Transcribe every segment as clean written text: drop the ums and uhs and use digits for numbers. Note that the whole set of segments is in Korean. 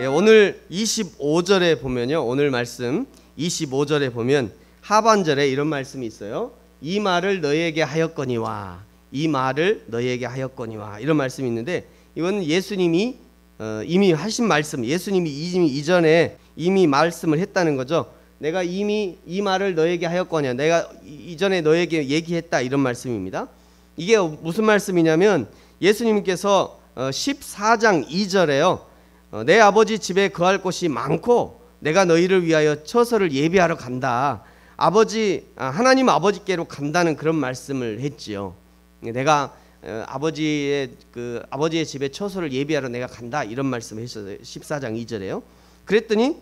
오늘 25절에 보면요, 오늘 말씀 25절에 보면 하반절에 이런 말씀이 있어요. 이 말을 너희에게 하였거니와, 이 말을 너희에게 하였거니와, 이런 말씀이 있는데, 이건 예수님이 이미 하신 말씀, 예수님이 이전에 이미 말씀을 했다는 거죠. 내가 이미 이 말을 너에게 하였거냐, 내가 이전에 너에게 얘기했다, 이런 말씀입니다. 이게 무슨 말씀이냐면, 예수님께서 14장 2절에요. 내 아버지 집에 거할 곳이 많고 내가 너희를 위하여 처소를 예비하러 간다. 하나님 아버지께로 간다는 그런 말씀을 했지요. 내가 아버지의 집에 처소를 예비하러 내가 간다, 이런 말씀을 했어요. 14장 2절에요. 그랬더니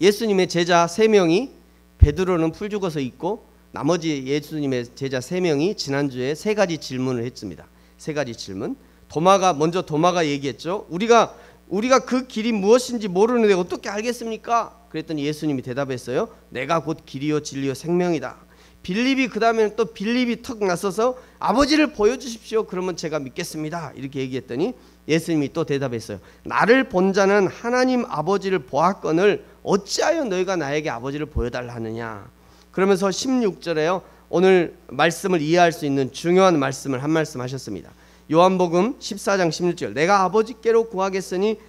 예수님의 제자 3명이, 베드로는 풀 죽어서 있고 나머지 예수님의 제자 3명이 지난주에 3가지 질문을 했습니다. 3가지 질문. 먼저 도마가 얘기했죠. 우리가 그 길이 무엇인지 모르는데 어떻게 알겠습니까? 그랬더니 예수님이 대답했어요. 내가 곧 길이요 진리요 생명이다. 빌립이 그 다음에는 또 빌립이 턱 나서서 아버지를 보여주십시오. 그러면 제가 믿겠습니다. 이렇게 얘기했더니 예수님이 또 대답했어요. 나를 본 자는 하나님 아버지를 보았거늘 어찌하여 너희가 나에게 아버지를 보여달라 하느냐. 그러면서 16절에요. 오늘 말씀을 이해할 수 있는 중요한 말씀을 한 말씀 하셨습니다. 요한복음 14장 16절, 내가 아버지께로 구하겠으니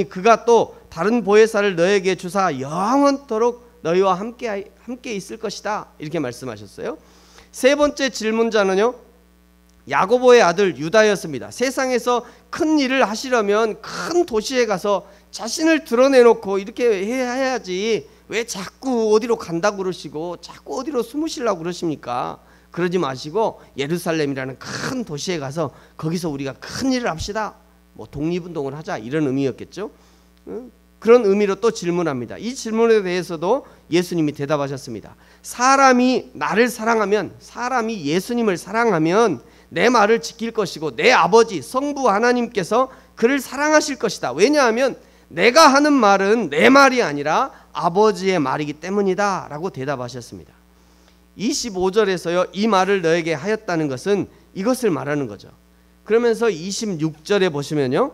그가 또 다른 보혜사를 너에게 주사 영원토록 너희와 함께 있을 것이다, 이렇게 말씀하셨어요. 세 번째 질문자는요, 야고보의 아들 유다였습니다. 세상에서 큰 일을 하시려면 큰 도시에 가서 자신을 드러내놓고 이렇게 해야지, 왜 자꾸 어디로 간다고 그러시고 자꾸 어디로 숨으시려고 그러십니까? 그러지 마시고 예루살렘이라는 큰 도시에 가서 거기서 우리가 큰 일을 합시다, 독립운동을 하자, 이런 의미였겠죠. 그런 의미로 또 질문합니다. 이 질문에 대해서도 예수님이 대답하셨습니다. 사람이 나를 사랑하면, 사람이 예수님을 사랑하면 내 말을 지킬 것이고 내 아버지 성부 하나님께서 그를 사랑하실 것이다. 왜냐하면 내가 하는 말은 내 말이 아니라 아버지의 말이기 때문이다 라고 대답하셨습니다. 25절에서요, 이 말을 너에게 하였다는 것은 이것을 말하는 거죠. 그러면서 26절에 보시면요,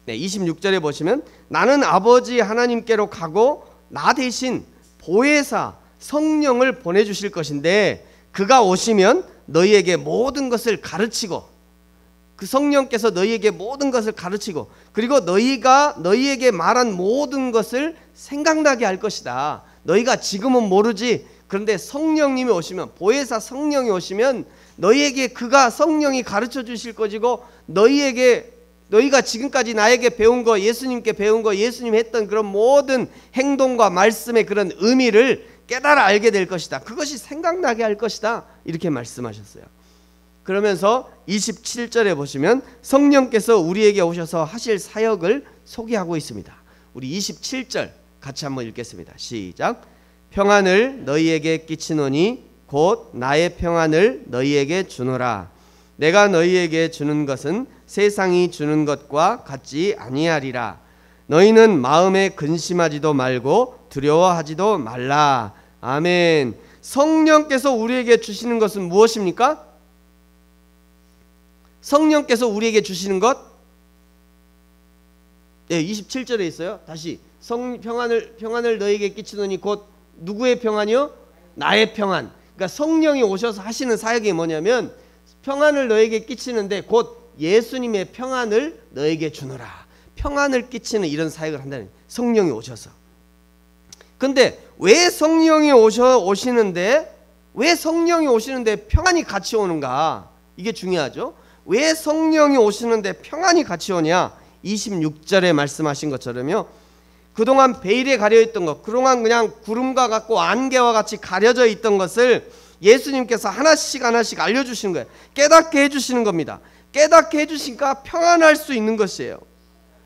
26절에 보시면 나는 아버지 하나님께로 가고 나 대신 보혜사 성령을 보내주실 것인데 그가 오시면 너희에게 모든 것을 가르치고, 그 성령께서 너희에게 모든 것을 가르치고, 그리고 너희가 너희에게 말한 모든 것을 생각나게 할 것이다. 너희가 지금은 모르지, 그런데 성령님이 오시면, 보혜사 성령이 오시면 너희에게 성령이 가르쳐 주실 것이고, 너희가 지금까지 나에게 배운 거, 예수님께 배운 거, 예수님 했던 그런 모든 행동과 말씀의 그런 의미를 깨달아 알게 될 것이다. 그것이 생각나게 할 것이다, 이렇게 말씀하셨어요. 그러면서 27절에 보시면 성령께서 우리에게 오셔서 하실 사역을 소개하고 있습니다. 우리 27절 같이 한번 읽겠습니다. 시작. 평안을 너희에게 끼치노니 곧 나의 평안을 너희에게 주노라. 내가 너희에게 주는 것은 세상이 주는 것과 같지 아니하리라. 너희는 마음에 근심하지도 말고 두려워하지도 말라. 아멘. 성령께서 우리에게 주시는 것은 무엇입니까? 성령께서 우리에게 주시는 것, 27절에 있어요. 다시, 평안을 너희에게 끼치노니 곧 누구의 평안이요? 나의 평안. 그러니까 성령이 오셔서 하시는 사역이 뭐냐면 평안을 너에게 끼치는데 곧 예수님의 평안을 너에게 주노라. 평안을 끼치는 이런 사역을 한다는 거예요. 성령이 오셔서. 근데 왜 성령이 오시는데 평안이 같이 오는가? 이게 중요하죠. 왜 성령이 오시는데 평안이 같이 오냐? 26절에 말씀하신 것처럼요, 그동안 베일에 가려있던 것, 그동안 그냥 구름과 같고 안개와 같이 가려져 있던 것을 예수님께서 하나씩 알려주시는 거예요. 깨닫게 해주시는 겁니다. 깨닫게 해주시니까 평안할 수 있는 것이에요.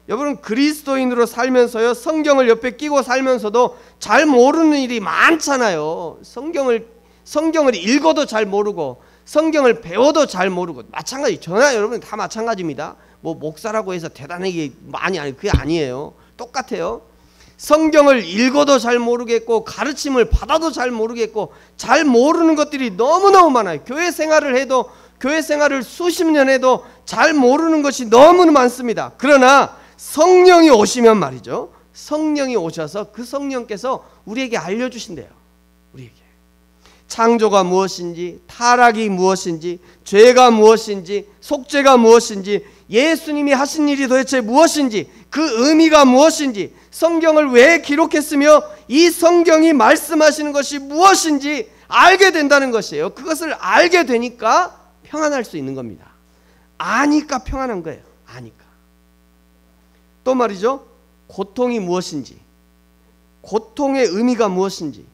여러분, 그리스도인으로 살면서요, 성경을 옆에 끼고 살면서도 잘 모르는 일이 많잖아요. 성경을 읽어도 잘 모르고 성경을 배워도 잘 모르고, 마찬가지, 저나 여러분 다 마찬가지입니다. 목사라고 해서 대단하게 많이 그게 아니에요. 똑같아요. 성경을 읽어도 잘 모르겠고 가르침을 받아도 잘 모르겠고 잘 모르는 것들이 너무너무 많아요. 교회 생활을 해도 교회 생활을 수십 년 해도 잘 모르는 것이 너무 많습니다. 그러나 성령이 오시면 말이죠. 성령이 오셔서 그 성령께서 우리에게 알려주신대요. 우리에게 창조가 무엇인지, 타락이 무엇인지, 죄가 무엇인지, 속죄가 무엇인지, 예수님이 하신 일이 도대체 무엇인지, 그 의미가 무엇인지, 성경을 왜 기록했으며 이 성경이 말씀하시는 것이 무엇인지 알게 된다는 것이에요. 그것을 알게 되니까 평안할 수 있는 겁니다. 아니까 평안한 거예요. 아니까. 또 말이죠. 고통이 무엇인지, 고통의 의미가 무엇인지,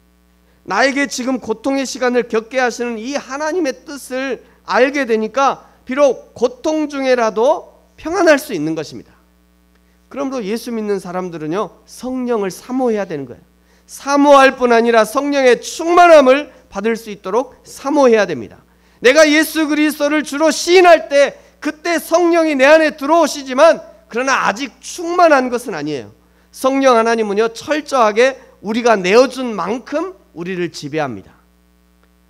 나에게 지금 고통의 시간을 겪게 하시는 이 하나님의 뜻을 알게 되니까 비록 고통 중에라도 평안할 수 있는 것입니다. 그러므로 예수 믿는 사람들은요, 성령을 사모해야 되는 거예요. 사모할 뿐 아니라 성령의 충만함을 받을 수 있도록 사모해야 됩니다. 내가 예수 그리스도를 주로 시인할 때 그때 성령이 내 안에 들어오시지만 그러나 아직 충만한 것은 아니에요. 성령 하나님은요, 철저하게 우리가 내어준 만큼 우리를 지배합니다.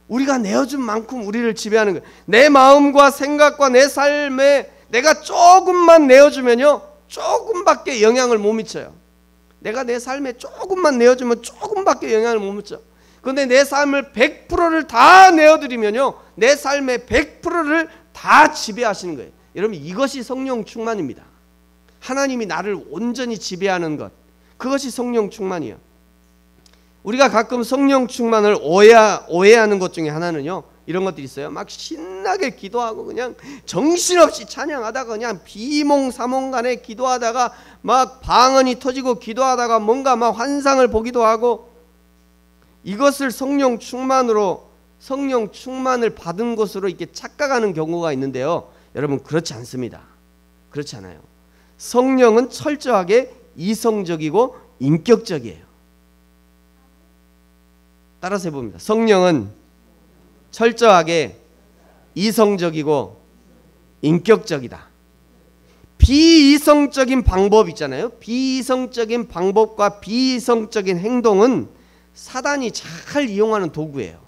우리가 내어준 만큼 우리를 지배하는 거예요. 내 마음과 생각과 내 삶에 내가 조금만 내어주면요, 조금밖에 영향을 못 미쳐요. 내가 내 삶에 조금만 내어주면 조금밖에 영향을 못 미쳐. 그런데 내 삶을 100%를 다 내어드리면요, 내 삶의 100%를 다 지배하시는 거예요. 여러분, 이것이 성령 충만입니다. 하나님이 나를 온전히 지배하는 것, 그것이 성령 충만이에요. 우리가 가끔 성령 충만을 오해하는 것 중에 하나는요, 이런 것들이 있어요. 막 신나게 기도하고 그냥 정신없이 찬양하다가 그냥 비몽사몽간에 기도하다가 막 방언이 터지고 기도하다가 뭔가 막 환상을 보기도 하고, 이것을 성령 충만을 받은 것으로 이렇게 착각하는 경우가 있는데요. 여러분, 그렇지 않습니다. 그렇지 않아요. 성령은 철저하게 이성적이고 인격적이에요. 따라서 해봅니다. 성령은 철저하게 이성적이고 인격적이다. 비이성적인 방법 있잖아요. 비이성적인 방법과 비이성적인 행동은 사단이 잘 이용하는 도구예요.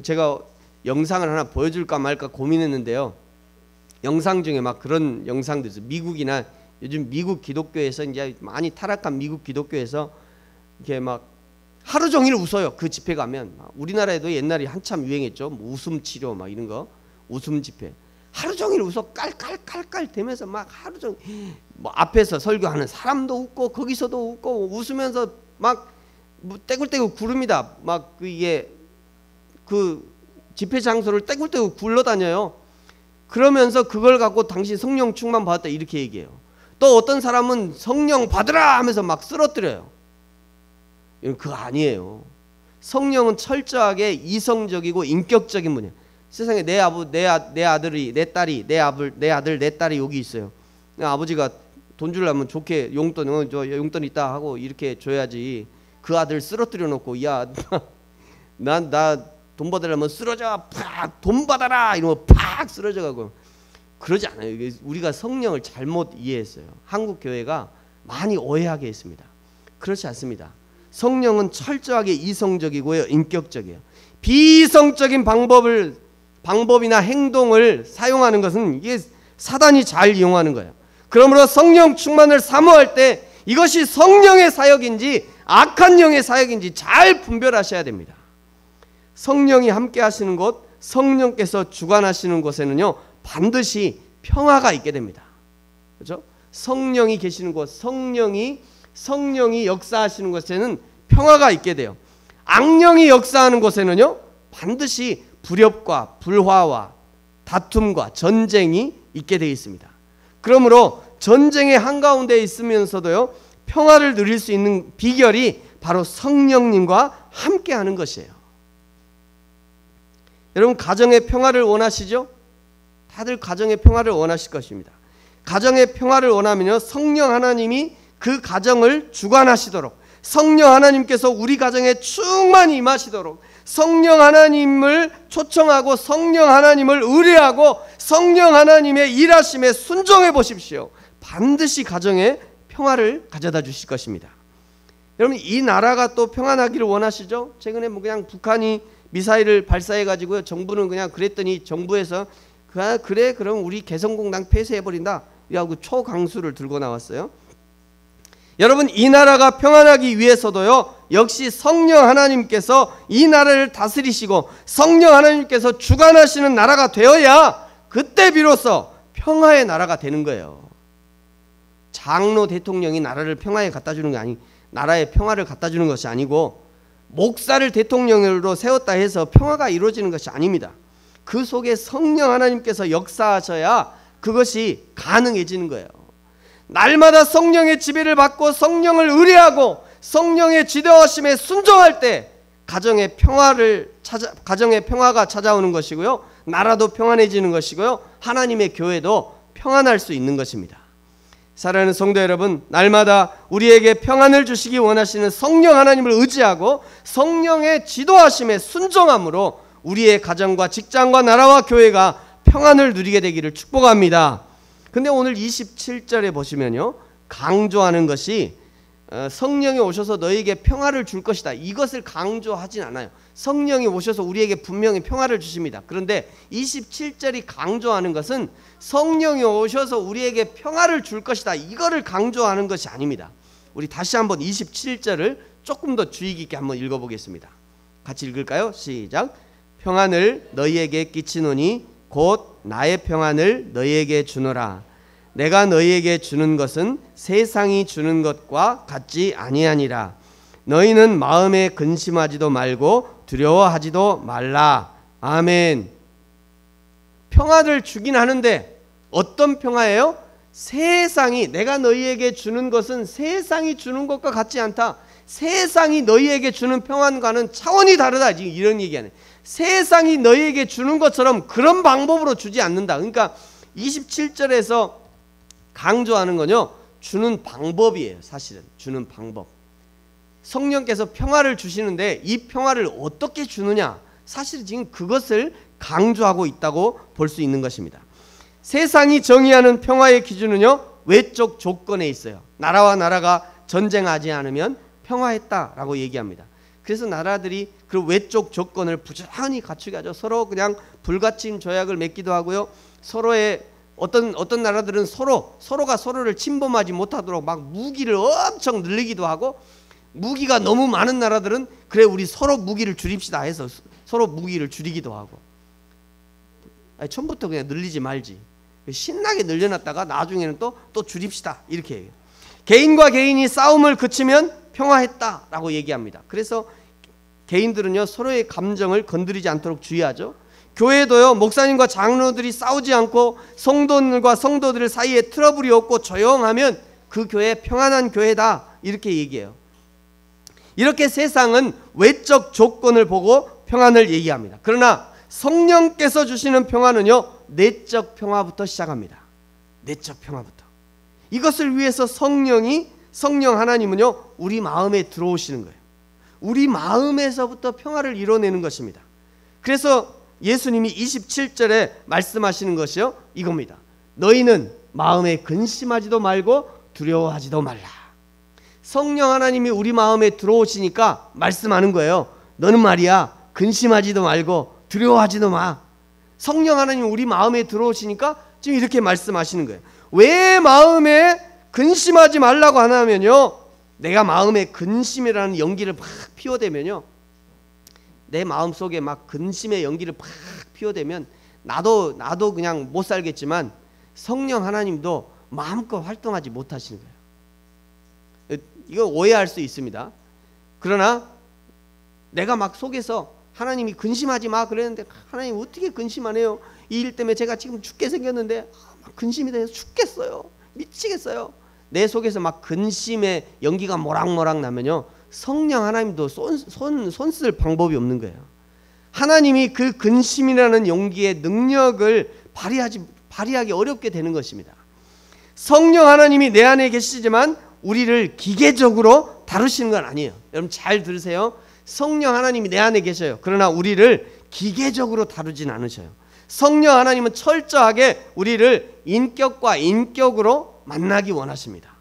제가 영상을 하나 보여줄까 말까 고민했는데요. 영상 중에 막 그런 영상도 있어요. 미국이나 요즘 미국 기독교에서 이제 많이 타락한 미국 기독교에서 이렇게 막 하루 종일 웃어요. 그 집회 가면. 우리나라에도 옛날에 한참 유행했죠. 뭐 웃음 치료 막 이런 거, 웃음 집회. 하루 종일 웃어 깔깔깔깔 대면서 막 하루 종일 뭐 앞에서 설교하는 사람도 웃고 거기서도 웃고 웃으면서 막 뭐 떼굴떼굴 구릅니다. 막 이게 그 집회 장소를 떼굴떼굴 굴러다녀요. 그러면서 그걸 갖고 당신 성령 충만 받았다 이렇게 얘기해요. 또 어떤 사람은 성령 받으라 하면서 막 쓰러뜨려요. 그거 아니에요. 성령은 철저하게 이성적이고 인격적인 분이에요. 세상에 내 아들이 내 딸이 내 아들 내 딸이 여기 있어요. 아버지가 돈 주려면 좋게 용돈 용돈 있다 하고 이렇게 줘야지. 그 아들 쓰러뜨려 놓고 야 나 돈 받으려면 쓰러져 팍 돈 받아라 이러면 팍 쓰러져 가고 그러지 않아요. 우리가 성령을 잘못 이해했어요. 한국 교회가 많이 오해하게 했습니다. 그렇지 않습니다. 성령은 철저하게 이성적이고요, 인격적이에요. 비이성적인 방법이나 행동을 사용하는 것은 이게 사단이 잘 이용하는 거예요. 그러므로 성령 충만을 사모할 때 이것이 성령의 사역인지 악한 영의 사역인지 잘 분별하셔야 됩니다. 성령이 함께 하시는 곳, 성령께서 주관하시는 곳에는요, 반드시 평화가 있게 됩니다. 그렇죠? 성령이 계시는 곳, 성령이 역사하시는 곳에는 평화가 있게 돼요. 악령이 역사하는 곳에는요, 반드시 불협과 불화와 다툼과 전쟁이 있게 되어 있습니다. 그러므로 전쟁의 한가운데 있으면서도요, 평화를 누릴 수 있는 비결이 바로 성령님과 함께하는 것이에요. 여러분, 가정의 평화를 원하시죠? 다들 가정의 평화를 원하실 것입니다. 가정의 평화를 원하면요, 성령 하나님이 그 가정을 주관하시도록, 성령 하나님께서 우리 가정에 충만히 임하시도록, 성령 하나님을 초청하고 성령 하나님을 의뢰하고 성령 하나님의 일하심에 순종해 보십시오. 반드시 가정에 평화를 가져다 주실 것입니다. 여러분, 이 나라가 또 평안하기를 원하시죠? 최근에 뭐 그냥 북한이 미사일을 발사해 가지고요, 정부는 그냥 그랬더니 정부에서 그래 그럼 우리 개성공단 폐쇄해 버린다 이라고 초강수를 들고 나왔어요. 여러분, 이 나라가 평안하기 위해서도요, 역시 성령 하나님께서 이 나라를 다스리시고 성령 하나님께서 주관하시는 나라가 되어야 그때 비로소 평화의 나라가 되는 거예요. 장로 대통령이 나라를 평화에 갖다 주는 게 아니, 나라의 평화를 갖다 주는 것이 아니고, 목사를 대통령으로 세웠다 해서 평화가 이루어지는 것이 아닙니다. 그 속에 성령 하나님께서 역사하셔야 그것이 가능해지는 거예요. 날마다 성령의 지배를 받고 성령을 의뢰하고 성령의 지도하심에 순종할 때 가정의 평화가 찾아오는 것이고요, 나라도 평안해지는 것이고요, 하나님의 교회도 평안할 수 있는 것입니다. 사랑하는 성도 여러분, 날마다 우리에게 평안을 주시기 원하시는 성령 하나님을 의지하고 성령의 지도하심에 순종함으로 우리의 가정과 직장과 나라와 교회가 평안을 누리게 되기를 축복합니다. 근데 오늘 27절에 보시면요, 강조하는 것이 성령이 오셔서 너에게 평화를 줄 것이다, 이것을 강조하진 않아요. 성령이 오셔서 우리에게 분명히 평화를 주십니다. 그런데 27절이 강조하는 것은 성령이 오셔서 우리에게 평화를 줄 것이다, 이거를 강조하는 것이 아닙니다. 우리 다시 한번 27절을 조금 더 주의 깊게 한번 읽어보겠습니다. 같이 읽을까요? 시작. 평안을 너희에게 끼치노니 곧 나의 평안을 너희에게 주노라. 내가 너희에게 주는 것은 세상이 주는 것과 같지 아니하니라. 너희는 마음에 근심하지도 말고 두려워하지도 말라. 아멘. 평화를 주긴 하는데 어떤 평화예요? 세상이, 내가 너희에게 주는 것은 세상이 주는 것과 같지 않다. 세상이 너희에게 주는 평안과는 차원이 다르다, 지금 이런 얘기하네. 세상이 너희에게 주는 것처럼 그런 방법으로 주지 않는다. 그러니까 27절에서 강조하는 건요, 주는 방법이에요. 사실은 주는 방법. 성령께서 평화를 주시는데 이 평화를 어떻게 주느냐, 사실 지금 그것을 강조하고 있다고 볼 수 있는 것입니다. 세상이 정의하는 평화의 기준은요, 외적 조건에 있어요. 나라와 나라가 전쟁하지 않으면 평화했다라고 얘기합니다. 그래서 나라들이 그 외적 조건을 부지런히 갖추게 하죠. 서로 그냥 불가침 조약을 맺기도 하고요, 서로의 어떤 나라들은 서로가 서로를 침범하지 못하도록 막 무기를 엄청 늘리기도 하고, 무기가 너무 많은 나라들은 그래 우리 서로 무기를 줄입시다 해서 서로 무기를 줄이기도 하고, 아니, 처음부터 그냥 늘리지 말지, 신나게 늘려놨다가 나중에는 또 줄입시다 이렇게 해요. 개인과 개인이 싸움을 그치면 평화했다라고 얘기합니다. 그래서 개인들은요, 서로의 감정을 건드리지 않도록 주의하죠. 교회도요, 목사님과 장로들이 싸우지 않고 성도들과 성도들 사이에 트러블이 없고 조용하면 그 교회 평안한 교회다 이렇게 얘기해요. 이렇게 세상은 외적 조건을 보고 평안을 얘기합니다. 그러나 성령께서 주시는 평안은요, 내적 평화부터 시작합니다. 내적 평화부터. 이것을 위해서 성령 하나님은요, 우리 마음에 들어오시는 거예요. 우리 마음에서부터 평화를 이뤄내는 것입니다. 그래서 예수님이 27절에 말씀하시는 것이요, 이겁니다. 너희는 마음에 근심하지도 말고 두려워하지도 말라. 성령 하나님이 우리 마음에 들어오시니까 말씀하는 거예요. 너는 말이야, 근심하지도 말고 두려워하지도 마. 성령 하나님 우리 마음에 들어오시니까 지금 이렇게 말씀하시는 거예요. 왜 마음에 근심하지 말라고 하냐면요, 내가 마음에 근심이라는 연기를 막 피워대면요, 내 마음속에 막 근심의 연기를 팍 피워대면 나도 그냥 못 살겠지만 성령 하나님도 마음껏 활동하지 못하시는 거예요. 이거 오해할 수 있습니다. 그러나 내가 막 속에서 하나님이 근심하지 마 그랬는데, 하나님 어떻게 근심하네요, 이 일 때문에 제가 지금 죽게 생겼는데 막 근심이 돼서 죽겠어요, 미치겠어요. 내 속에서 막 근심의 연기가 모락모락 나면요, 성령 하나님도 손 쓸 방법이 없는 거예요. 하나님이 그 근심이라는 용기의 능력을 발휘하기 어렵게 되는 것입니다. 성령 하나님이 내 안에 계시지만 우리를 기계적으로 다루시는 건 아니에요. 여러분 잘 들으세요. 성령 하나님이 내 안에 계셔요. 그러나 우리를 기계적으로 다루진 않으셔요. 성령 하나님은 철저하게 우리를 인격과 인격으로 만나기 원하십니다.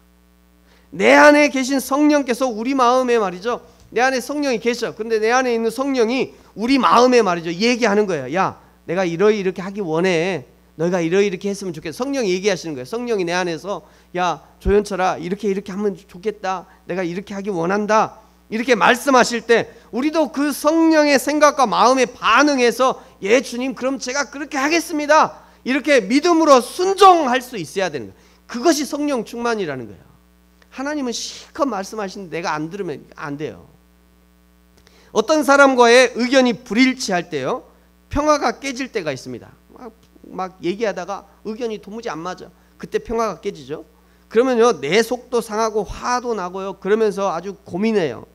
내 안에 계신 성령께서 우리 마음에 말이죠, 내 안에 성령이 계셔. 근데 내 안에 있는 성령이 우리 마음에 말이죠, 얘기하는 거예요. 야, 내가 이렇게 하기 원해. 너희가 이렇게 했으면 좋겠어. 성령이 얘기하시는 거예요. 성령이 내 안에서 야, 조연철아, 이렇게 하면 좋겠다. 내가 이렇게 하기 원한다. 이렇게 말씀하실 때 우리도 그 성령의 생각과 마음에 반응해서 예, 주님, 그럼 제가 그렇게 하겠습니다. 이렇게 믿음으로 순종할 수 있어야 되는 거예요. 그것이 성령 충만이라는 거예요. 하나님은 실컷 말씀하시는데 내가 안 들으면 안 돼요. 어떤 사람과의 의견이 불일치할 때요, 평화가 깨질 때가 있습니다. 막 얘기하다가 의견이 도무지 안 맞아. 그때 평화가 깨지죠. 그러면요, 내 속도 상하고 화도 나고요, 그러면서 아주 고민해요.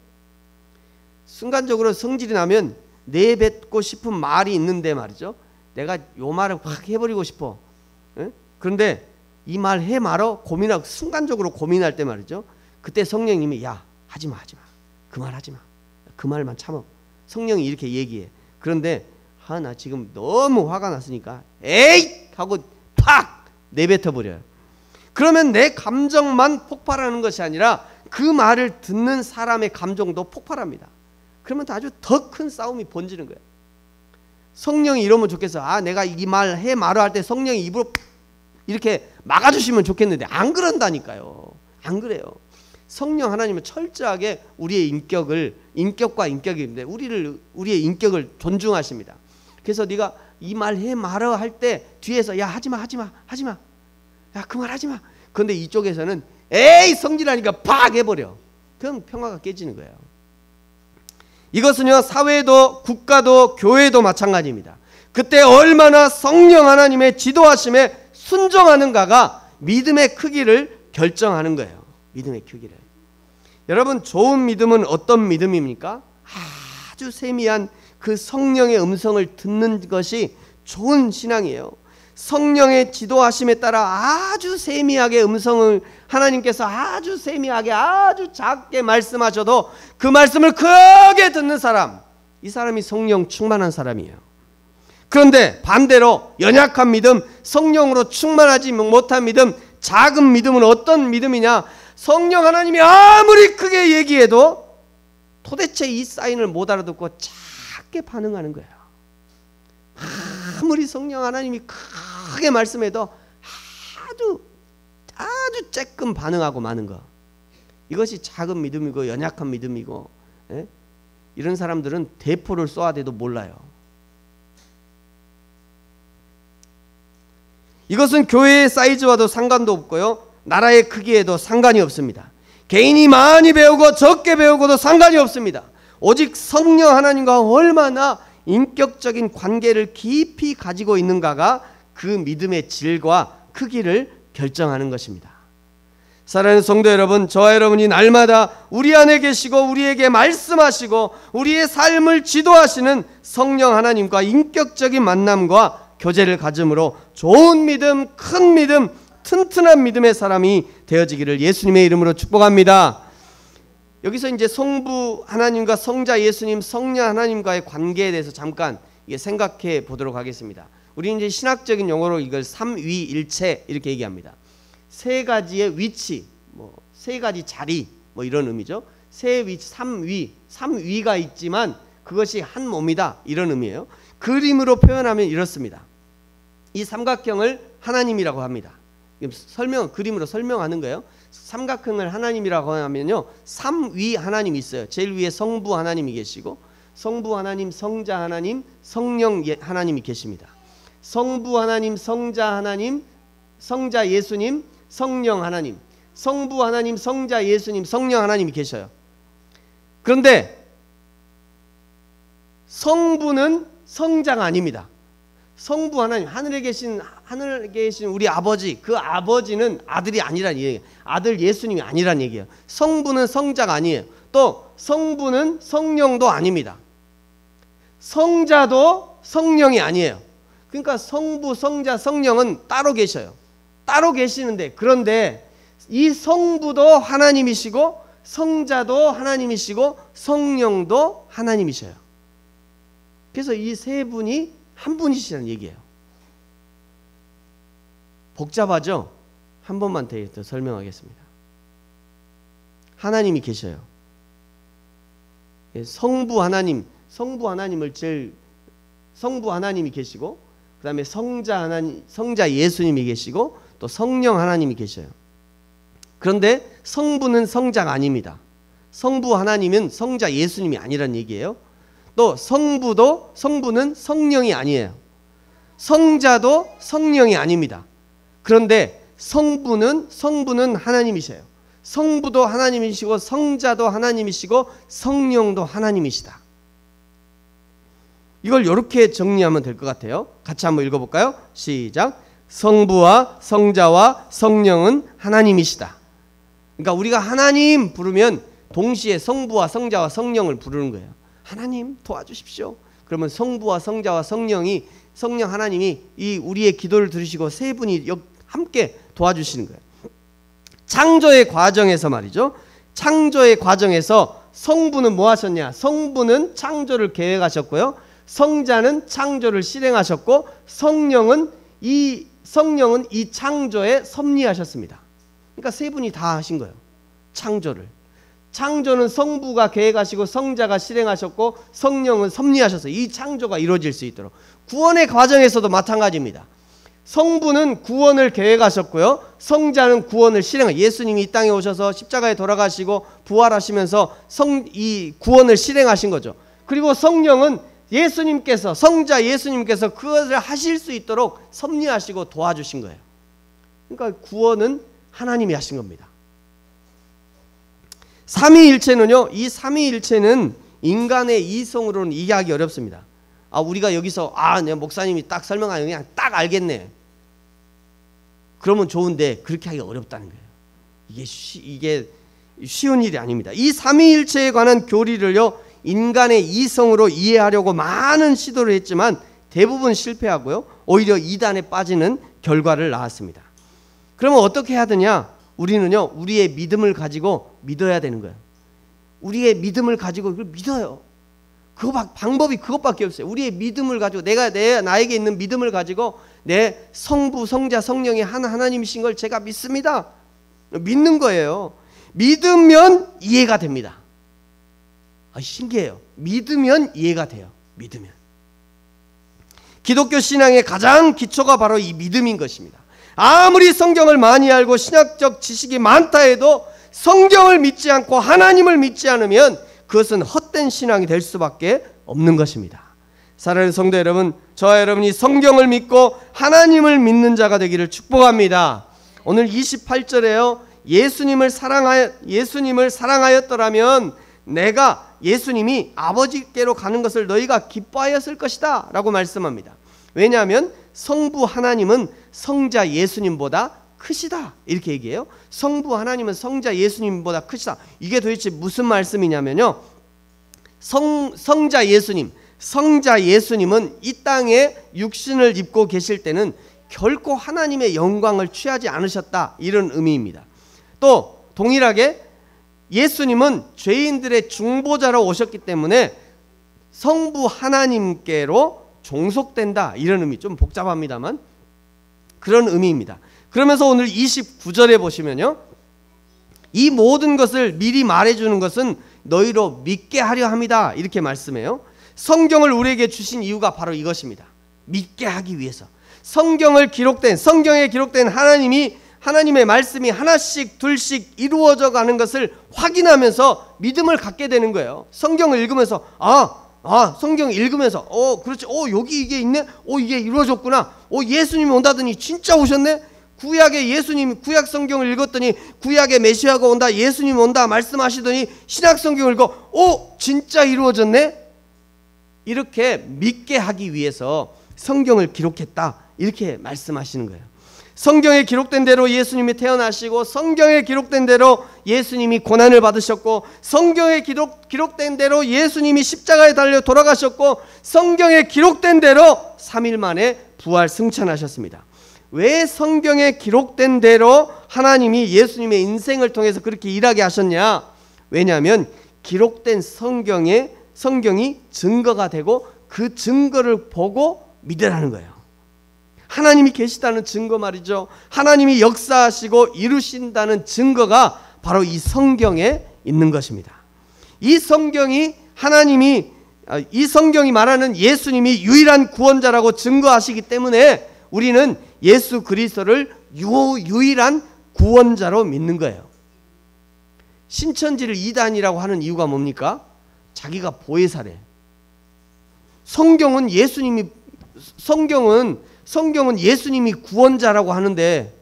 순간적으로 성질이 나면 내뱉고 싶은 말이 있는데 말이죠, 내가 요 말을 확 해버리고 싶어. 그런데 이 말 해 말어 고민하고 순간적으로 고민할 때 말이죠, 그때 성령님이 야, 하지마, 그 말 하지마, 그 말만 참어. 성령이 이렇게 얘기해. 그런데 나 지금 너무 화가 났으니까 에이 하고 팍 내뱉어 버려요. 그러면 내 감정만 폭발하는 것이 아니라 그 말을 듣는 사람의 감정도 폭발합니다. 그러면 아주 더 큰 싸움이 번지는 거예요. 성령이 이러면 좋겠어. 내가 이 말 해 말어 할 때 성령이 입으로 이렇게 막아주시면 좋겠는데 안 그런다니까요. 안 그래요. 성령 하나님은 철저하게 우리의 인격과 인격인데 우리의 인격을 존중하십니다. 그래서 네가 이 말 해 말어 할 때 뒤에서 야, 하지마, 야, 그 말 하지마. 그런데 이쪽에서는 에이 성질하니까 팍 해버려. 그럼 평화가 깨지는 거예요. 이것은요, 사회도 국가도 교회도 마찬가지입니다. 그때 얼마나 성령 하나님의 지도하심에 순종하는가가 믿음의 크기를 결정하는 거예요. 믿음의 크기를. 여러분, 좋은 믿음은 어떤 믿음입니까? 아주 세미한 그 성령의 음성을 듣는 것이 좋은 신앙이에요. 성령의 지도하심에 따라 아주 세미하게 음성을 하나님께서 아주 세미하게 아주 작게 말씀하셔도 그 말씀을 크게 듣는 사람, 이 사람이 성령 충만한 사람이에요. 그런데 반대로 연약한 믿음, 성령으로 충만하지 못한 믿음, 작은 믿음은 어떤 믿음이냐? 성령 하나님이 아무리 크게 얘기해도 도대체 이 사인을 못 알아듣고 작게 반응하는 거예요. 아무리 성령 하나님이 크게 말씀해도 아주 쬐끔 반응하고 마는 거. 이것이 작은 믿음이고 연약한 믿음이고, 이런 사람들은 대포를 쏘아대도 몰라요. 이것은 교회의 사이즈와도 상관도 없고요, 나라의 크기에도 상관이 없습니다. 개인이 많이 배우고 적게 배우고도 상관이 없습니다. 오직 성령 하나님과 얼마나 인격적인 관계를 깊이 가지고 있는가가 그 믿음의 질과 크기를 결정하는 것입니다. 사랑하는 성도 여러분, 저와 여러분이 날마다 우리 안에 계시고 우리에게 말씀하시고 우리의 삶을 지도하시는 성령 하나님과 인격적인 만남과 교제를 가짐으로 좋은 믿음, 큰 믿음, 튼튼한 믿음의 사람이 되어지기를 예수님의 이름으로 축복합니다. 여기서 이제 성부 하나님과 성자 예수님, 성령 하나님과의 관계에 대해서 잠깐 생각해 보도록 하겠습니다. 우리는 이제 신학적인 용어로 이걸 삼위일체 이렇게 얘기합니다. 세 가지의 위치, 세 가지 자리, 이런 의미죠. 세 위치, 삼위가 있지만 그것이 한 몸이다, 이런 의미예요. 그림으로 표현하면 이렇습니다. 이 삼각형을 하나님이라고 합니다. 그림으로 설명하는 거예요. 삼각형을 하나님이라고 하면요, 삼위 하나님이 있어요. 제일 위에 성부 하나님이 계시고, 성부 하나님, 성자 하나님, 성령 하나님이 계십니다. 성부 하나님, 성자 하나님, 성자 예수님, 성령 하나님, 성부 하나님, 성자 예수님, 성령 하나님이 계셔요. 그런데 성부는 성자가 아닙니다. 성부 하나님, 하늘에 계신 우리 아버지, 그 아버지는 아들이 아니란 얘기예요. 아들 예수님이 아니란 얘기예요. 성부는 성자가 아니에요. 또 성부는 성령도 아닙니다. 성자도 성령이 아니에요. 그러니까 성부, 성자, 성령은 따로 계셔요. 따로 계시는데, 그런데 이 성부도 하나님이시고 성자도 하나님이시고 성령도 하나님이셔요. 그래서 이 세 분이 한 분이시라는 얘기예요. 복잡하죠? 한 번만 더 설명하겠습니다. 하나님이 계셔요. 성부 하나님, 성부 하나님이 계시고, 그 다음에 성자 예수님이 계시고, 또 성령 하나님이 계셔요. 그런데 성부는 성자가 아닙니다. 성부 하나님은 성자 예수님이 아니란 얘기예요. 또 성부는 성령이 아니에요. 성자도 성령이 아닙니다. 그런데 성부는 하나님이셔요. 성부도 하나님이시고, 성자도 하나님이시고, 성령도 하나님이시다. 이걸 이렇게 정리하면 될 것 같아요. 같이 한번 읽어볼까요? 시작. 성부와 성자와 성령은 하나님이시다. 그러니까 우리가 하나님 부르면 동시에 성부와 성자와 성령을 부르는 거예요. 하나님 도와주십시오. 그러면 성부와 성자와 성령 하나님이 이 우리의 기도를 들으시고 세 분이 함께 도와주시는 거예요. 창조의 과정에서 말이죠. 창조의 과정에서 성부는 뭐 하셨냐? 성부는 창조를 계획하셨고요. 성자는 창조를 실행하셨고, 성령은 이 창조에 섭리하셨습니다. 그러니까 세 분이 다 하신 거예요. 창조는 성부가 계획하시고, 성자가 실행하셨고, 성령은 섭리하셔서 이 창조가 이루어질 수 있도록. 구원의 과정에서도 마찬가지입니다. 성부는 구원을 계획하셨고요, 성자는 구원을 실행하셨어요. 예수님이 이 땅에 오셔서 십자가에 돌아가시고 부활하시면서 이 구원을 실행하신 거죠. 그리고 성령은 성자 예수님께서 그것을 하실 수 있도록 섭리하시고 도와주신 거예요. 그러니까 구원은 하나님이 하신 겁니다. 삼위일체는요, 이 삼위일체는 인간의 이성으로는 이해하기 어렵습니다. 우리가 여기서 목사님이 딱 설명하면 그냥 딱 알겠네. 그러면 좋은데 그렇게 하기가 어렵다는 거예요. 이게 쉬운 일이 아닙니다. 이 삼위일체에 관한 교리를요, 인간의 이성으로 이해하려고 많은 시도를 했지만 대부분 실패하고요, 오히려 이단에 빠지는 결과를 낳았습니다. 그러면 어떻게 해야 되냐? 우리는요, 우리의 믿음을 가지고 믿어야 되는 거예요. 우리의 믿음을 가지고 그걸 믿어요. 방법이 그것밖에 없어요. 우리의 믿음을 가지고, 나에게 있는 믿음을 가지고 내 성부, 성자, 성령이 하나님이신 걸 제가 믿습니다. 믿는 거예요. 믿으면 이해가 됩니다. 신기해요. 믿으면 이해가 돼요. 믿으면. 기독교 신앙의 가장 기초가 바로 이 믿음인 것입니다. 아무리 성경을 많이 알고 신학적 지식이 많다 해도 성경을 믿지 않고 하나님을 믿지 않으면 그것은 헛된 신앙이 될 수밖에 없는 것입니다. 사랑하는 성도 여러분, 저와 여러분이 성경을 믿고 하나님을 믿는 자가 되기를 축복합니다. 오늘 28절에요. 예수님을 사랑하였더라면 내가 예수님이 아버지께로 가는 것을 너희가 기뻐하였을 것이다 라고 말씀합니다. 왜냐하면 성부 하나님은 성자 예수님보다 크시다 이렇게 얘기해요. 성부 하나님은 성자 예수님보다 크시다. 이게 도대체 무슨 말씀이냐면요, 성자 예수님은 이 땅에 육신을 입고 계실 때는 결코 하나님의 영광을 취하지 않으셨다, 이런 의미입니다. 또 동일하게 예수님은 죄인들의 중보자로 오셨기 때문에 성부 하나님께로 종속된다, 이런 의미. 좀 복잡합니다만 그런 의미입니다. 그러면서 오늘 29절에 보시면요, 이 모든 것을 미리 말해주는 것은 너희로 믿게 하려 함이다, 이렇게 말씀해요. 성경을 우리에게 주신 이유가 바로 이것입니다. 믿게 하기 위해서. 성경에 기록된 하나님의 말씀이 하나씩 둘씩 이루어져 가는 것을 확인하면서 믿음을 갖게 되는 거예요. 성경을 읽으면서 성경 읽으면서 그렇지, 여기 이게 있네, 이게 이루어졌구나, 예수님이 온다더니 진짜 오셨네. 구약 성경을 읽었더니 구약의 메시아가 온다, 예수님이 온다 말씀하시더니 신약 성경을 읽어 진짜 이루어졌네. 이렇게 믿게 하기 위해서 성경을 기록했다, 이렇게 말씀하시는 거예요. 성경에 기록된 대로 예수님이 태어나시고, 성경에 기록된 대로 예수님이 고난을 받으셨고, 성경에 기록된 대로 예수님이 십자가에 달려 돌아가셨고, 성경에 기록된 대로 3일 만에 부활 승천하셨습니다. 왜 성경에 기록된 대로 하나님이 예수님의 인생을 통해서 그렇게 일하게 하셨냐? 왜냐하면 기록된 성경이 증거가 되고 그 증거를 보고 믿으라는 거예요. 하나님이 계시다는 증거 말이죠. 하나님이 역사하시고 이루신다는 증거가 바로 이 성경에 있는 것입니다. 이 성경이 하나님이 이 성경이 말하는 예수님이 유일한 구원자라고 증거하시기 때문에 우리는 예수 그리스도를 유일한 구원자로 믿는 거예요. 신천지를 이단이라고 하는 이유가 뭡니까? 자기가 보혜사래. 성경은 예수님이 구원자라고 하는데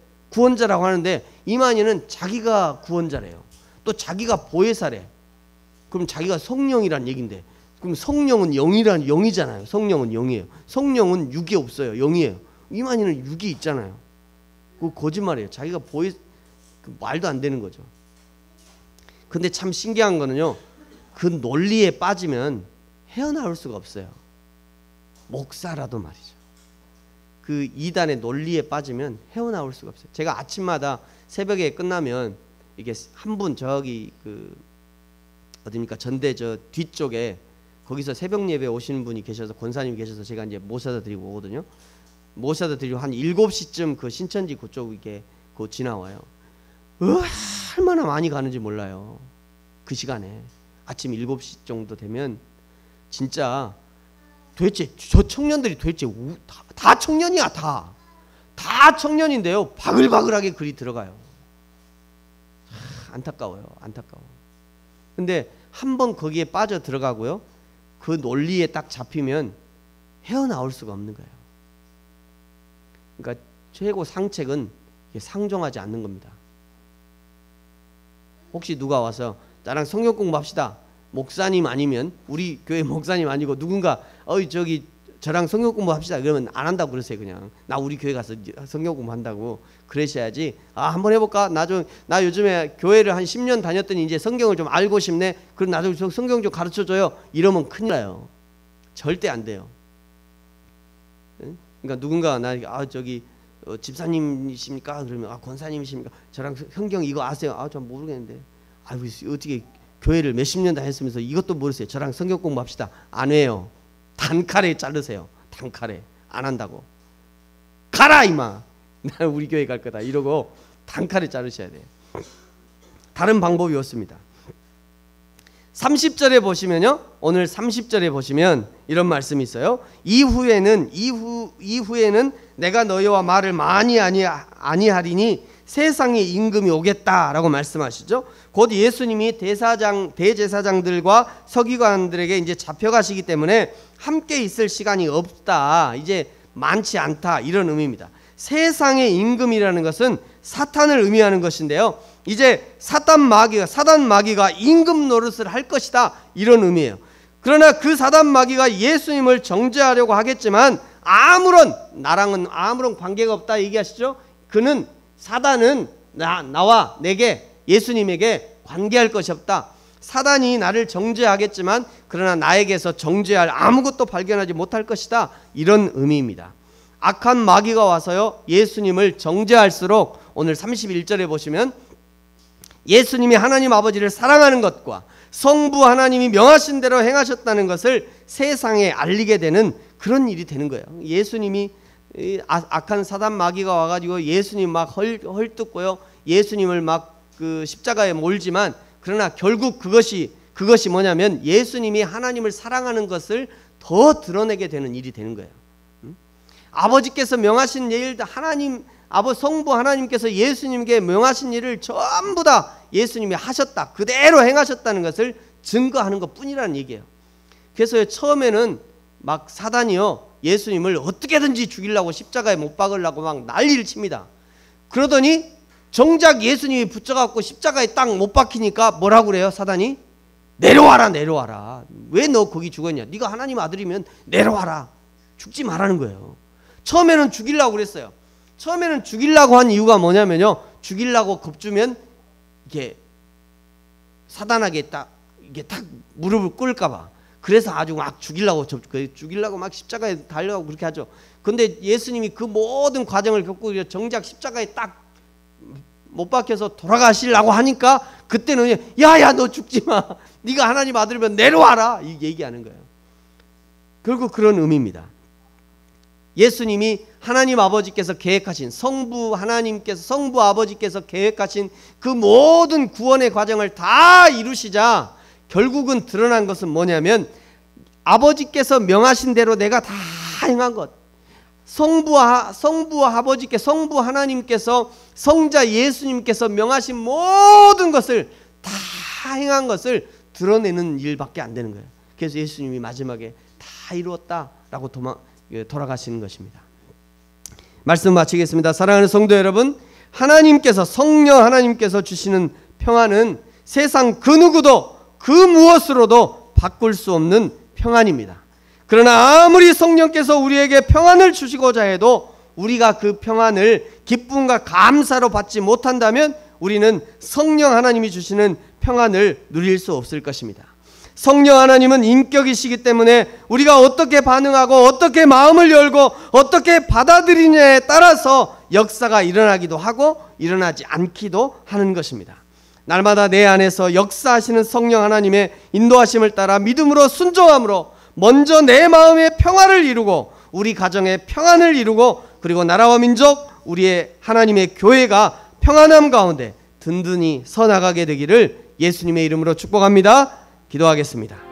이만희는 자기가 구원자래요. 또 자기가 보혜사래. 그럼 자기가 성령이란 얘긴데, 그럼 성령은 영이잖아요. 성령은 영이에요. 성령은 육이 없어요. 영이에요. 이만희는 육이 있잖아요. 그거 거짓말이에요. 자기가 말도 안 되는 거죠. 근데 참 신기한 거는요, 그 논리에 빠지면 헤어나올 수가 없어요. 목사라도 말이죠. 그 이단의 논리에 빠지면 헤어나올 수가 없어요. 제가 아침마다 새벽에 끝나면 이게 한 분 저기 어디입니까? 전대 저 뒤쪽에 거기서 새벽 예배 오시는 분이 계셔서, 권사님이 계셔서 제가 이제 모셔다 드리고 오거든요. 모셔다 드리고 한 7시쯤 그 신천지 그쪽 이게 지나와요. 얼마나 많이 가는지 몰라요. 그 시간에 아침 7시 정도 되면 진짜 도대체 저 청년들이 도대체 다 청년이야. 다 청년인데요, 바글바글하게 글이 들어가요. 안타까워요. 근데 한번 거기에 빠져 들어가고요, 그 논리에 딱 잡히면 헤어나올 수가 없는 거예요. 그러니까 최고 상책은 상종하지 않는 겁니다. 혹시 누가 와서 나랑 성경 공부합시다, 목사님 아니면 우리 교회 목사님 아니고 누군가 저랑 성경 공부합시다 그러면 안 한다고 그러세요. 그냥 나 우리 교회 가서 성경 공부한다고 그러셔야지. 한번 해볼까? 나 요즘에 교회를 한 10년 다녔더니 이제 성경을 좀 알고 싶네. 그럼 나도 성경 좀 가르쳐줘요. 이러면 큰일 나요. 절대 안 돼요. 그러니까 누군가 나 집사님이십니까? 그러면 권사님이십니까? 저랑 성경 이거 아세요? 전 모르겠는데. 어떻게 교회를 몇십 년 다녔으면서 이것도 모르세요? 저랑 성경 공부합시다. 안 해요. 단칼에 자르세요. 단칼에. 안 한다고. 가라 이마. 나 우리 교회 갈 거다 이러고 단칼에 자르셔야 돼요. 다른 방법이 없습니다. 30절에 보시면요, 오늘 30절에 보시면 이런 말씀이 있어요. 이후에는 내가 너희와 말을 많이 아니하리니 세상의 임금이 오겠다라고 말씀하시죠. 곧 예수님이 대제사장들과 서기관들에게 이제 잡혀가시기 때문에 함께 있을 시간이 없다, 이제 많지 않다, 이런 의미입니다. 세상의 임금이라는 것은 사탄을 의미하는 것인데요, 이제 사단 마귀가 임금 노릇을 할 것이다, 이런 의미예요. 그러나 그 사단 마귀가 예수님을 정죄하려고 하겠지만 나랑은 아무런 관계가 없다 얘기하시죠. 사단은 나와 예수님에게 관계할 것이 없다. 사단이 나를 정죄하겠지만 그러나 나에게서 정죄할 아무것도 발견하지 못할 것이다, 이런 의미입니다. 악한 마귀가 와서요, 예수님을 정죄할수록 오늘 31절에 보시면 예수님이 하나님 아버지를 사랑하는 것과 성부 하나님이 명하신 대로 행하셨다는 것을 세상에 알리게 되는 그런 일이 되는 거예요. 예수님이 악한 사단 마귀가 와가지고 예수님 막 헐뜯고요, 예수님을 막 십자가에 몰지만 그러나 결국 그것이 뭐냐면 예수님이 하나님을 사랑하는 것을 더 드러내게 되는 일이 되는 거예요. 아버지께서 명하신 일, 성부 하나님께서 예수님께 명하신 일을 전부 다 예수님이 하셨다, 그대로 행하셨다는 것을 증거하는 것 뿐이라는 얘기예요. 그래서 처음에는 막 사단이요, 예수님을 어떻게든지 죽이려고 십자가에 못 박으려고 막 난리를 칩니다. 그러더니 정작 예수님이 붙여갖고 십자가에 딱 못 박히니까 뭐라고 그래요? 사단이 내려와라. 왜 너 거기 죽었냐? 네가 하나님 아들이면 내려와라. 죽지 말라는 거예요. 처음에는 죽이려고 그랬어요. 처음에는 죽이려고 한 이유가 뭐냐면요, 죽이려고 겁주면 이게 사단에게 딱 무릎을 꿇을까봐. 그래서 아주 막 죽이려고 막 십자가에 달려가고 그렇게 하죠. 근데 예수님이 그 모든 과정을 겪고 정작 십자가에 딱 못 박혀서 돌아가시려고 하니까 그때는 야야 너 죽지 마. 네가 하나님 아들이면 내려와라. 이 얘기하는 거예요. 결국 그런 의미입니다. 예수님이 하나님 아버지께서 계획하신 성부 아버지께서 계획하신 그 모든 구원의 과정을 다 이루시자 결국은 드러난 것은 뭐냐면 아버지께서 명하신 대로 내가 다 행한 것, 성부와 아버지께 성부 하나님께서 성자 예수님께서 명하신 모든 것을 다 행한 것을 드러내는 일밖에 안 되는 거예요. 그래서 예수님이 마지막에 다 이루었다라고 돌아가시는 것입니다. 말씀 마치겠습니다. 사랑하는 성도 여러분, 하나님께서 성령 하나님께서 주시는 평안은 세상 그 누구도 그 무엇으로도 바꿀 수 없는 평안입니다. 그러나 아무리 성령께서 우리에게 평안을 주시고자 해도 우리가 그 평안을 기쁨과 감사로 받지 못한다면 우리는 성령 하나님이 주시는 평안을 누릴 수 없을 것입니다. 성령 하나님은 인격이시기 때문에 우리가 어떻게 반응하고 어떻게 마음을 열고 어떻게 받아들이냐에 따라서 역사가 일어나기도 하고 일어나지 않기도 하는 것입니다. 날마다 내 안에서 역사하시는 성령 하나님의 인도하심을 따라 믿음으로 순종함으로 먼저 내 마음의 평화를 이루고 우리 가정의 평안을 이루고 그리고 나라와 민족 우리의 하나님의 교회가 평안함 가운데 든든히 서나가게 되기를 예수님의 이름으로 축복합니다. 기도하겠습니다.